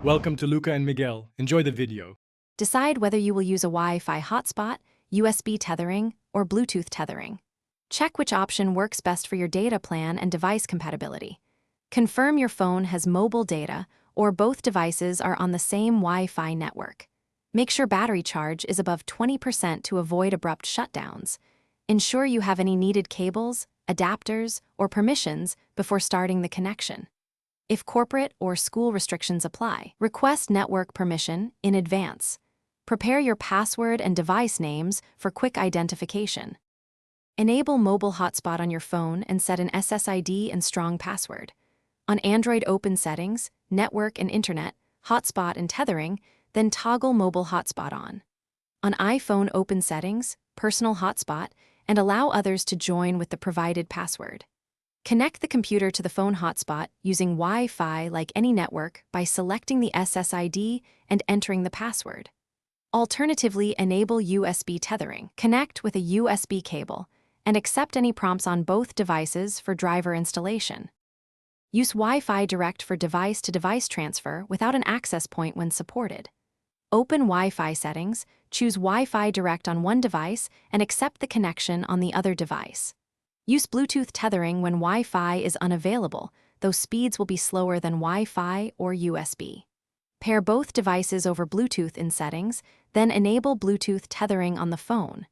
Welcome to Luca and Miguel. Enjoy the video. Decide whether you will use a Wi-Fi hotspot, USB tethering, or Bluetooth tethering. Check which option works best for your data plan and device compatibility. Confirm your phone has mobile data or both devices are on the same Wi-Fi network. Make sure battery charge is above 20% to avoid abrupt shutdowns. Ensure you have any needed cables, adapters, or permissions before starting the connection. If corporate or school restrictions apply, request network permission in advance. Prepare your password and device names for quick identification. Enable mobile hotspot on your phone and set an SSID and strong password. On Android, open Settings, Network and Internet, Hotspot and Tethering, then toggle mobile hotspot on. On iPhone, open Settings, Personal Hotspot, and allow others to join with the provided password. Connect the computer to the phone hotspot using Wi-Fi like any network by selecting the SSID and entering the password. Alternatively, enable USB tethering. Connect with a USB cable and accept any prompts on both devices for driver installation. Use Wi-Fi Direct for device-to-device transfer without an access point when supported. Open Wi-Fi settings, choose Wi-Fi Direct on one device, and accept the connection on the other device. Use Bluetooth tethering when Wi-Fi is unavailable, though speeds will be slower than Wi-Fi or USB. Pair both devices over Bluetooth in settings, then enable Bluetooth tethering on the phone.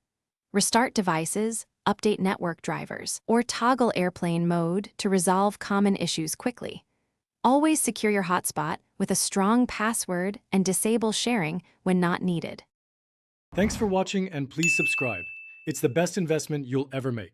Restart devices, update network drivers, or toggle airplane mode to resolve common issues quickly. Always secure your hotspot with a strong password and disable sharing when not needed. Thanks for watching and please subscribe. It's the best investment you'll ever make.